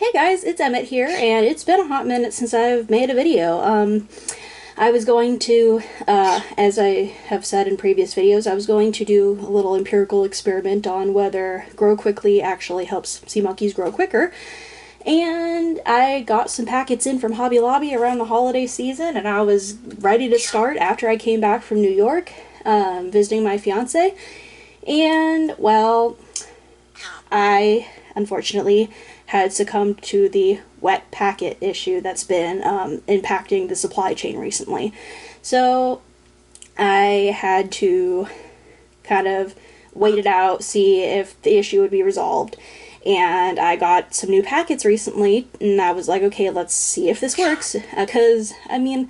Hey guys, it's Emmett here, and it's been a hot minute since I've made a video. I was going to, as I have said in previous videos, I was going to do a little empirical experiment on whether Gro-Kwikly actually helps sea monkeys grow quicker. And I got some packets in from Hobby Lobby around the holiday season, and I was ready to start after I came back from New York, visiting my fiance. And, well, I unfortunately had succumbed to the wet packet issue that's been impacting the supply chain recently. So I had to kind of wait it out, see if the issue would be resolved. And I got some new packets recently, and I was like, okay, let's see if this works. Because, I mean,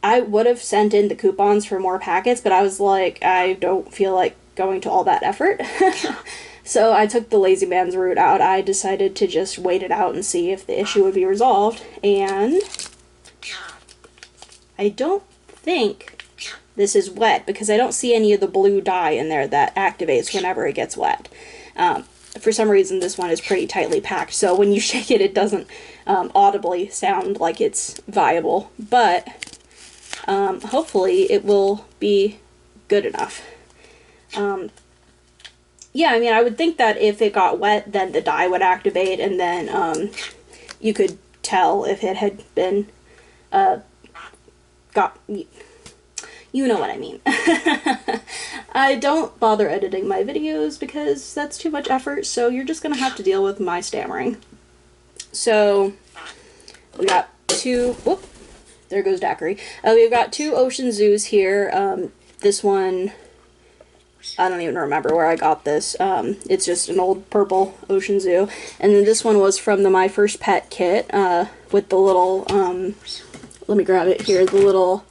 I would have sent in the coupons for more packets, but I was like, I don't feel like going to all that effort. So I took the lazy man's route out. I decided to just wait it out and see if the issue would be resolved. And I don't think this is wet because I don't see any of the blue dye in there that activates whenever it gets wet. For some reason, this one is pretty tightly packed, so when you shake it, it doesn't audibly sound like it's viable. But hopefully it will be good enough. Yeah, I mean, I would think that if it got wet, then the dye would activate, and then you could tell if it had been you know what I mean. I don't bother editing my videos because that's too much effort, so you're just gonna have to deal with my stammering. So, we got two, whoop, there goes Daiquiri. We've got two ocean zoos here. This one, I don't even remember where I got this. It's just an old purple ocean zoo. And then this one was from the My First Pet kit, with the little, let me grab it here, the little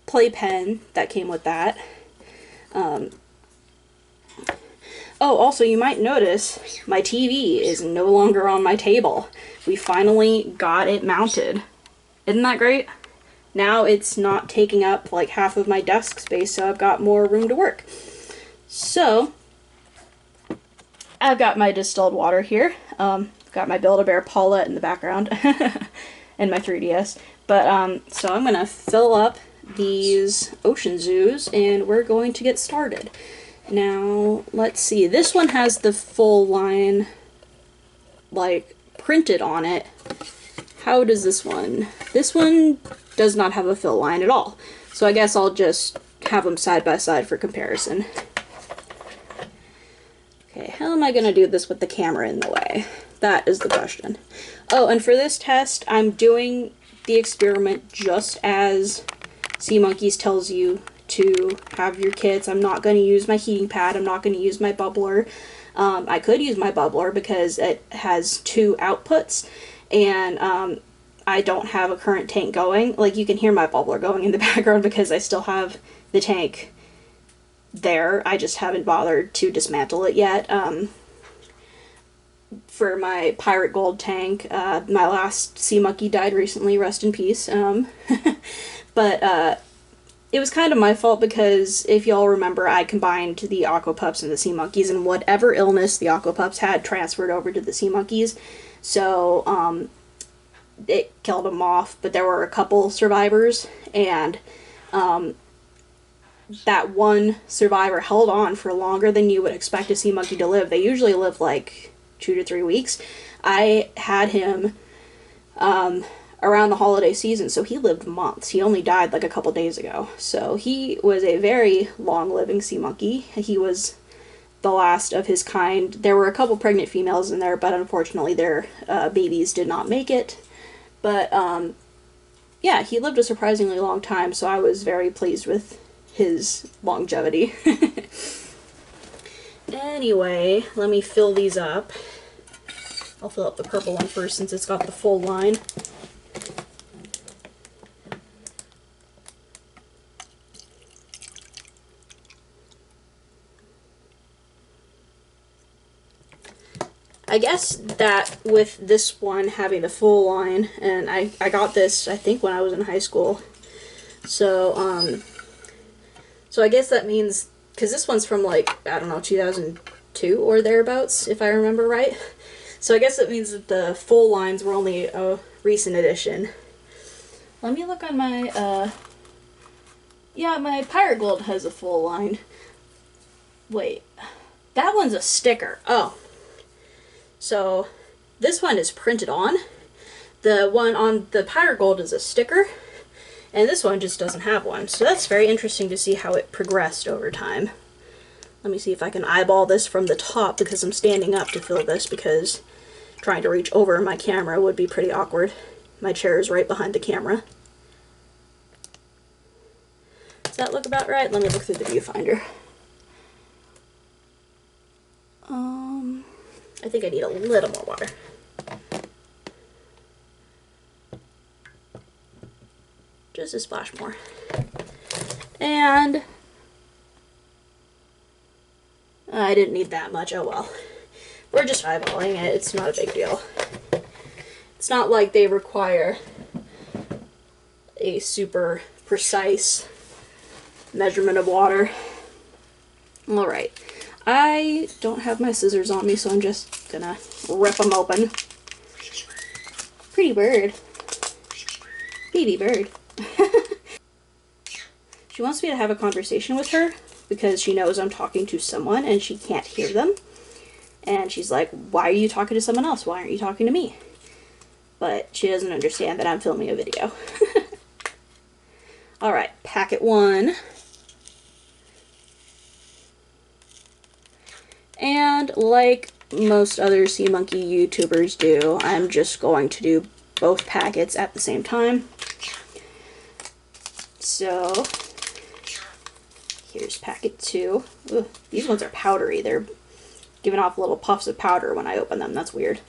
playpen that came with that. Oh, also you might notice my TV is no longer on my table. We finally got it mounted. Isn't that great? Now it's not taking up like half of my desk space, so I've got more room to work. So, I've got my distilled water here. Got my Build-A-Bear Paulette in the background. And my 3DS. But, so I'm gonna fill up these ocean zoos, and we're going to get started. Now, let's see. This one has the full line, like, printed on it. How does this one? This one does not have a fill line at all. So I guess I'll just have them side by side for comparison. Okay, how am I going to do this with the camera in the way? That is the question. Oh, and for this test, I'm doing the experiment just as Sea Monkeys tells you to have your kits. I'm not going to use my heating pad. I'm not going to use my bubbler. I could use my bubbler because it has two outputs, and I don't have a current tank going. Like, you can hear my bubbler going in the background because I still have the tank there. I just haven't bothered to dismantle it yet. For my pirate gold tank, my last sea monkey died recently, rest in peace. But it was kind of my fault because if y'all remember, I combined the Aqua Pups and the sea monkeys, and whatever illness the Aqua Pups had transferred over to the sea monkeys. So it killed them off, but there were a couple survivors, and that one survivor held on for longer than you would expect a sea monkey to live. They usually live like 2 to 3 weeks. I had him around the holiday season, so he lived months. He only died like a couple days ago. So he was a very long-living sea monkey. He was the last of his kind. There were a couple pregnant females in there, but unfortunately their babies did not make it. But yeah, he lived a surprisingly long time, so I was very pleased with his longevity. Anyway, let me fill these up. I'll fill up the purple one first since it's got the full line. I guess that with this one having the full line, and I got this, I think, when I was in high school. So, so I guess that means, because this one's from, like, I don't know, 2002 or thereabouts, if I remember right. So I guess that means that the full lines were only a recent addition. Let me look on my, yeah, my Pirate Gold has a full line. Wait, that one's a sticker. Oh. So this one is printed on. The one on the Pirate Gold is a sticker. And this one just doesn't have one. So that's very interesting to see how it progressed over time. Let me see if I can eyeball this from the top because I'm standing up to fill this because trying to reach over my camera would be pretty awkward. My chair is right behind the camera. Does that look about right? Let me look through the viewfinder. I think I need a little more water. Just a splash more. And I didn't need that much, oh well. We're just eyeballing it, it's not a big deal. It's not like they require a super precise measurement of water. Alright, I don't have my scissors on me, so I'm just gonna rip them open. Pretty bird. Baby bird. She wants me to have a conversation with her because she knows I'm talking to someone and she can't hear them. And she's like, why are you talking to someone else? Why aren't you talking to me? But she doesn't understand that I'm filming a video. Alright, packet 1. And like most other sea monkey YouTubers do, I'm just going to do both packets at the same time. So here's packet 2. Ugh, these ones are powdery. They're giving off little puffs of powder when I open them. That's weird.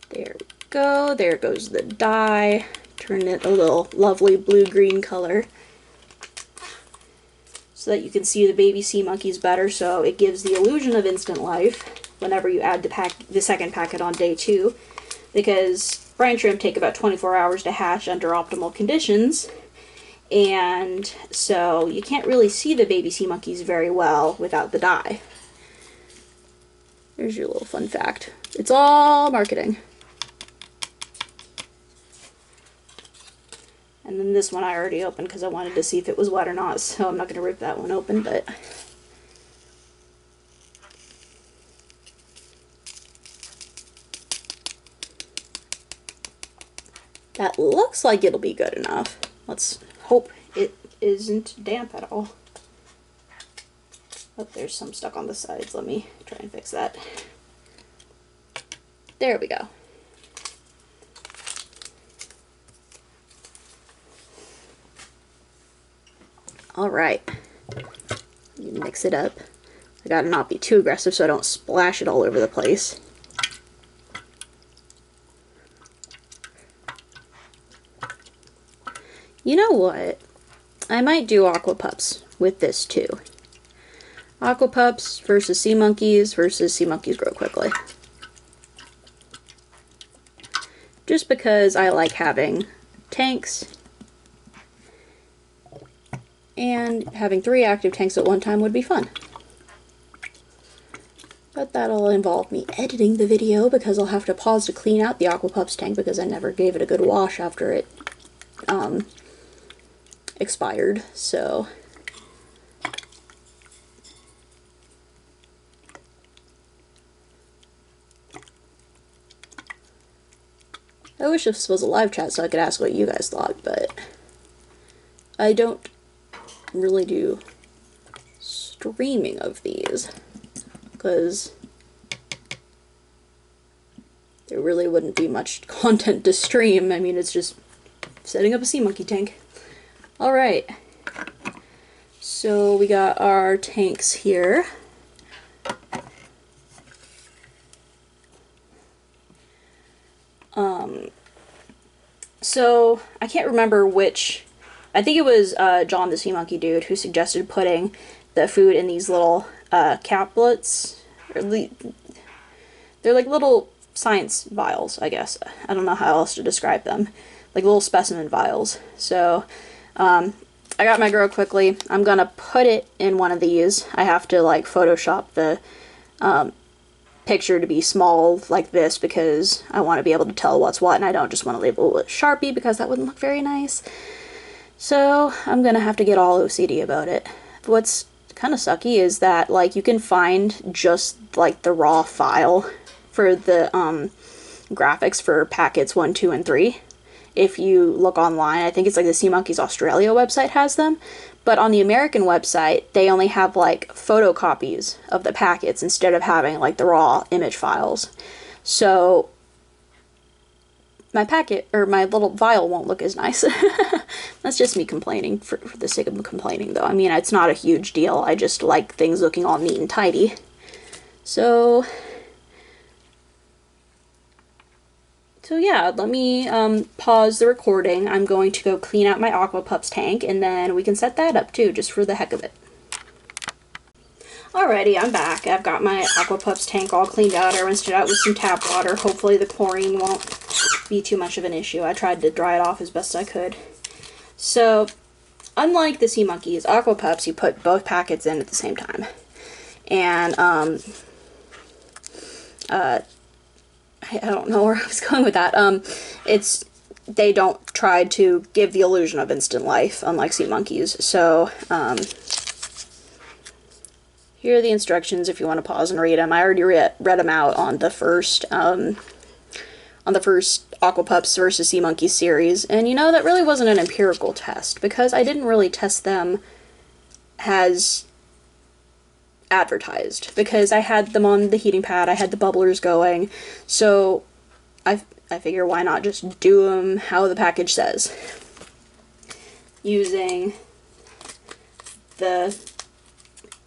There we go. There goes the dye. Turn it a little lovely blue-green color so that you can see the baby sea monkeys better, so it gives the illusion of instant life whenever you add the second packet on day 2, because brine shrimp take about 24 hours to hatch under optimal conditions, and so you can't really see the baby sea monkeys very well without the dye. There's your little fun fact. It's all marketing. And then this one I already opened because I wanted to see if it was wet or not, so I'm not going to rip that one open, but that looks like it'll be good enough. Let's hope it isn't damp at all. Oh, there's some stuck on the sides. Let me try and fix that. There we go. Alright, you mix it up. I gotta not be too aggressive so I don't splash it all over the place. You know what? I might do Aqua Pups with this too. Aqua Pups versus Sea Monkeys versus Sea Monkeys Gro-Kwikly. Just because I like having tanks, and having 3 active tanks at one time would be fun. But that'll involve me editing the video because I'll have to pause to clean out the Aqua Pups tank because I never gave it a good wash after it expired, so I wish this was a live chat so I could ask what you guys thought, but I don't really do streaming of these because there really wouldn't be much content to stream. I mean, it's just setting up a sea monkey tank. Alright, so we got our tanks here. So I can't remember which, I think it was John the Sea Monkey Dude who suggested putting the food in these little caplets. They're like little science vials, I guess. I don't know how else to describe them. Like little specimen vials. So I got my Gro-Kwikly. I'm gonna put it in one of these. I have to like Photoshop the picture to be small like this because I want to be able to tell what's what, and I don't just want to label it with Sharpie because that wouldn't look very nice. So I'm gonna have to get all OCD about it. What's kind of sucky is that like you can find just like the raw file for the graphics for packets 1, 2, and 3. If you look online, I think it's like the Sea Monkeys Australia website has them, but on the American website, they only have like photocopies of the packets instead of having like the raw image files. So my packet, or my little vial, won't look as nice. That's just me complaining for the sake of complaining, though. I mean, it's not a huge deal. I just like things looking all neat and tidy. So yeah, let me pause the recording. I'm going to go clean out my Aqua Pups tank, and then we can set that up too, just for the heck of it. Alrighty, I'm back. I've got my Aqua Pups tank all cleaned out. I rinsed it out with some tap water. Hopefully the chlorine won't be too much of an issue. I tried to dry it off as best I could. So, unlike the Sea Monkeys, Aqua Pups, you put both packets in at the same time. And, I don't know where I was going with that. They don't try to give the illusion of instant life, unlike Sea Monkeys. So, here are the instructions if you want to pause and read them. I already read them out on the first Aqua Pups versus Sea Monkeys series, and you know, that really wasn't an empirical test, because I didn't really test them as advertised, because I had them on the heating pad, I had the bubblers going, so I figure why not just do them how the package says. Using the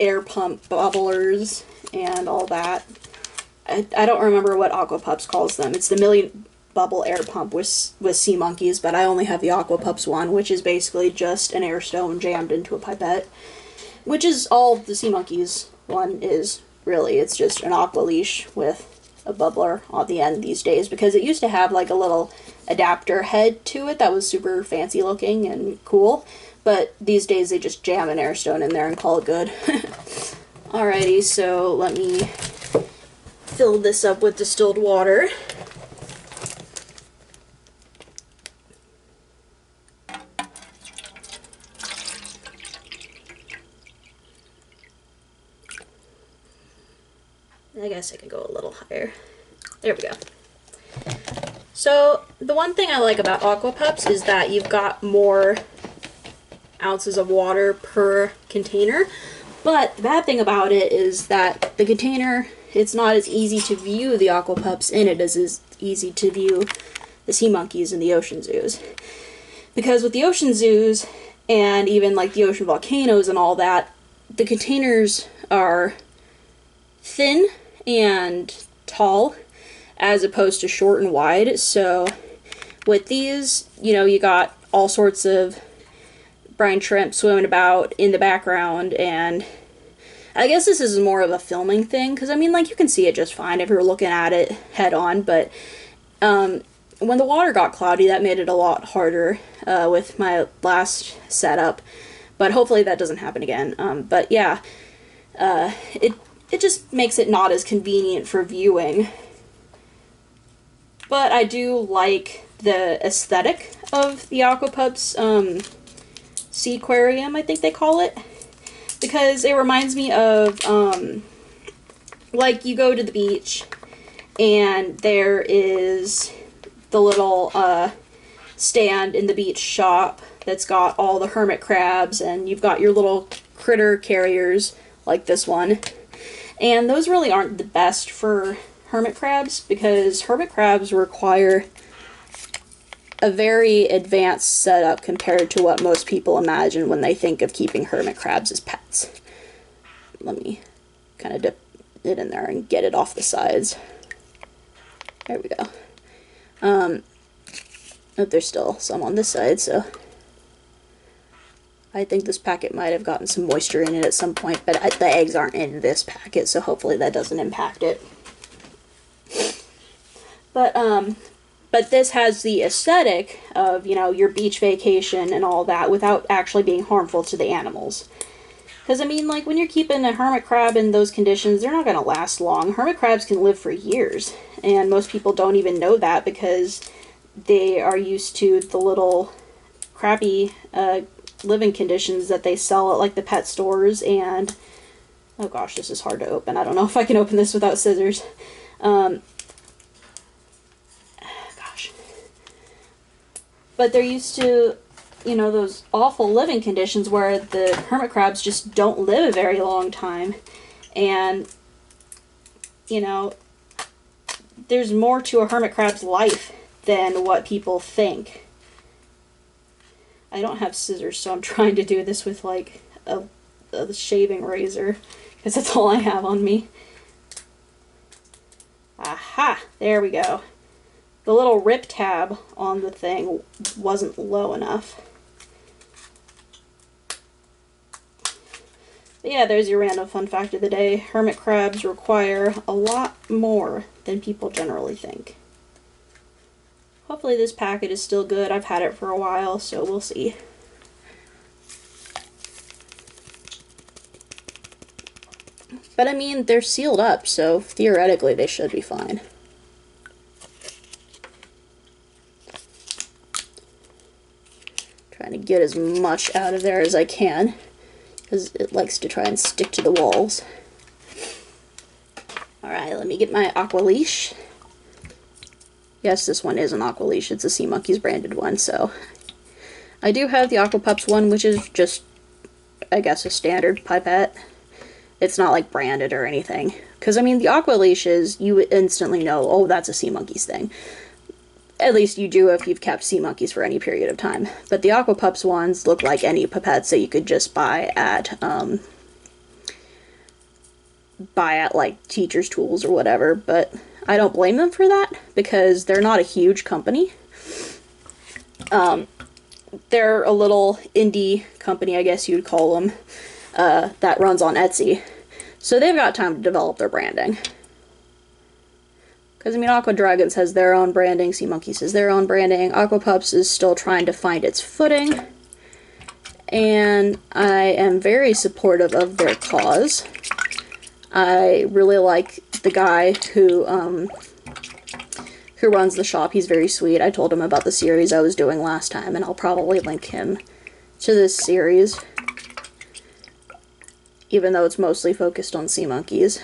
air pump bubblers and all that. I don't remember what Aqua Pups calls them. It's the million bubble air pump with Sea Monkeys, but I only have the Aqua Pups one, which is basically just an air stone jammed into a pipette, which is all the Sea Monkeys one is, really. It's just an aqua leash with a bubbler on the end these days, because it used to have like a little adapter head to it that was super fancy looking and cool, but these days they just jam an air stone in there and call it good. Alrighty, so let me fill this up with distilled water. I guess I can go a little higher. There we go. So, the one thing I like about Aqua Pups is that you've got more ounces of water per container, but the bad thing about it is that the container, it's not as easy to view the Aqua Pups in it as is easy to view the Sea Monkeys in the ocean zoos. Because with the ocean zoos, and even like the ocean volcanoes and all that, the containers are thin and tall as opposed to short and wide. So with these, you know, you got all sorts of brine shrimp swimming about in the background, and I guess this is more of a filming thing, because I mean, like, you can see it just fine if you're looking at it head on, but when the water got cloudy, that made it a lot harder with my last setup, but hopefully that doesn't happen again. But yeah, it just makes it not as convenient for viewing. But I do like the aesthetic of the Aqua Pups Sea Aquarium, I think they call it. Because it reminds me of, like, you go to the beach and there is the little stand in the beach shop that's got all the hermit crabs, and you've got your little critter carriers like this one. And those really aren't the best for hermit crabs, because hermit crabs require a very advanced setup compared to what most people imagine when they think of keeping hermit crabs as pets. Let me kind of dip it in there and get it off the sides. There we go. Oh, there's still some on this side, so I think this packet might have gotten some moisture in it at some point, but the eggs aren't in this packet, so hopefully that doesn't impact it. But But this has the aesthetic of, you know, your beach vacation and all that without actually being harmful to the animals. Because, I mean, like, when you're keeping a hermit crab in those conditions, they're not going to last long. Hermit crabs can live for years, and most people don't even know that because they are used to the little crappy living conditions that they sell at, like, the pet stores. And, oh gosh, this is hard to open. I don't know if I can open this without scissors. Gosh. But they're used to, you know, those awful living conditions where the hermit crabs just don't live a very long time. And, you know, there's more to a hermit crab's life than what people think. I don't have scissors, so I'm trying to do this with, like, a shaving razor, because that's all I have on me. Aha! There we go. The little rip tab on the thing wasn't low enough. But yeah, there's your random fun fact of the day. Hermit crabs require a lot more than people generally think. Hopefully this packet is still good. I've had it for a while, so we'll see. But I mean, they're sealed up, so theoretically they should be fine. Trying to get as much out of there as I can, because it likes to try and stick to the walls. Alright, let me get my Aqua leash. Yes, this one is an Aqua leash. It's a Sea Monkeys branded one, so I do have the Aqua Pups one, which is just, I guess, a standard pipette. It's not like branded or anything. Because, I mean, the Aqua leashes, you would instantly know, oh, that's a Sea Monkeys thing. At least you do if you've kept Sea Monkeys for any period of time. But the Aqua Pups ones look like any pipettes that you could just buy at like Teacher's Tools or whatever. But I don't blame them for that because they're not a huge company. They're a little indie company, I guess you'd call them, that runs on Etsy. So they've got time to develop their branding. Because, I mean, Aqua Dragons has their own branding, Sea Monkeys has their own branding, Aqua Pups is still trying to find its footing, and I am very supportive of their cause. I really like the guy who runs the shop. He's very sweet. I told him about the series I was doing last time, and I'll probably link him to this series, even though it's mostly focused on Sea Monkeys.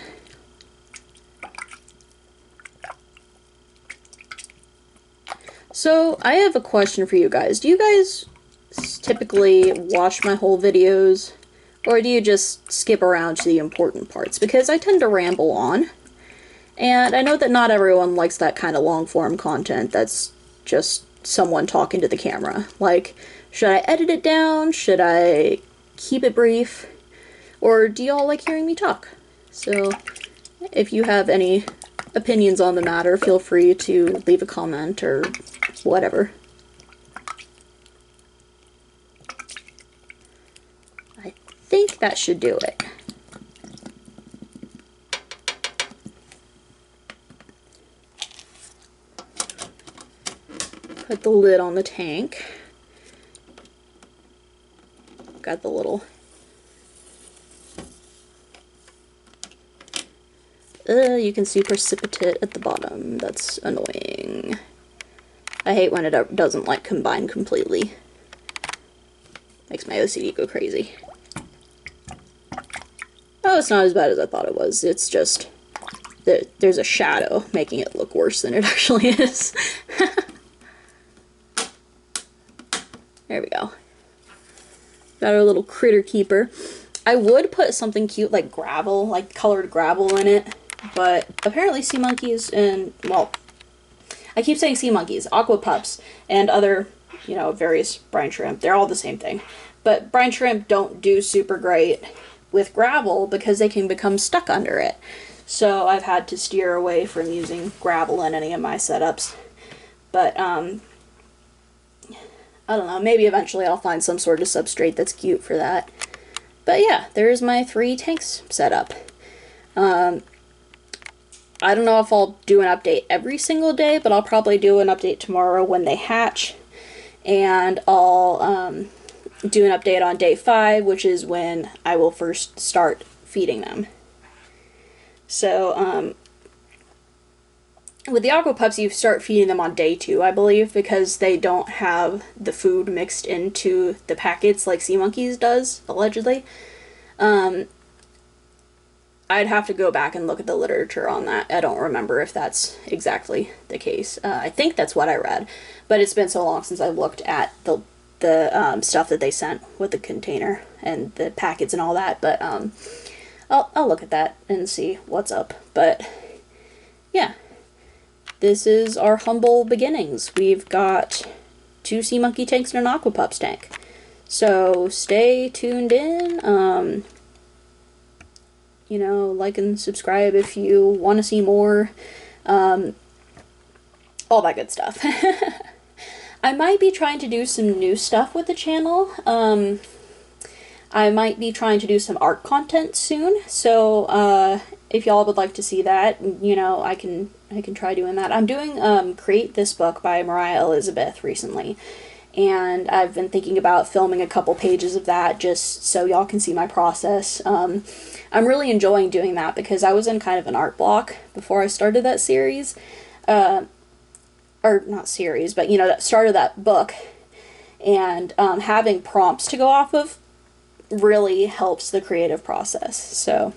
So, I have a question for you guys. Do you guys typically watch my whole videos, or do you just skip around to the important parts? Because I tend to ramble on, and I know that not everyone likes that kind of long-form content that's just someone talking to the camera. Like, should I edit it down? Should I keep it brief? Or do y'all like hearing me talk? So, if you have any opinions on the matter, feel free to leave a comment or whatever. I think that should do it. Put the lid on the tank. Got the little... you can see precipitate at the bottom. That's annoying. I hate when it doesn't, like, combine completely. Makes my OCD go crazy. Oh, it's not as bad as I thought it was. It's just... there's a shadow making it look worse than it actually is. There we go. Got our little critter keeper. I would put something cute like gravel, like colored gravel in it. But apparently Sea Monkeys and, well, I keep saying Sea Monkeys, Aqua Pups, and other, you know, various brine shrimp, they're all the same thing. But brine shrimp don't do super great with gravel because they can become stuck under it. So I've had to steer away from using gravel in any of my setups. But, I don't know, maybe eventually I'll find some sort of substrate that's cute for that. But yeah, there's my 3 tanks set up. I don't know if I'll do an update every single day, but I'll probably do an update tomorrow when they hatch, and I'll do an update on day 5, which is when I will first start feeding them. So, with the Aqua Pups, you start feeding them on day 2, I believe, because they don't have the food mixed into the packets like Sea Monkeys does, allegedly. I'd have to go back and look at the literature on that. I don't remember if that's exactly the case. I think that's what I read, but it's been so long since I looked at the stuff that they sent with the container and the packets and all that. But I'll look at that and see what's up. But yeah, this is our humble beginnings. We've got 2 Sea Monkey tanks and an Aqua Pups tank. So stay tuned in. You know, like and subscribe if you want to see more. All that good stuff. I might be trying to do some new stuff with the channel. I might be trying to do some art content soon. So if y'all would like to see that, you know, I can try doing that. I'm doing Create This Book by Mariah Elizabeth recently. And I've been thinking about filming a couple pages of that just so y'all can see my process. I'm really enjoying doing that because I was in kind of an art block before I started that series. Or not series, but you know, that started that book. And having prompts to go off of really helps the creative process. So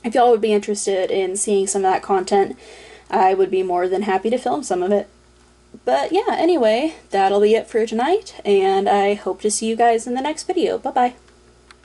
if y'all would be interested in seeing some of that content, I would be more than happy to film some of it. But yeah, anyway, that'll be it for tonight, and I hope to see you guys in the next video. Bye-bye.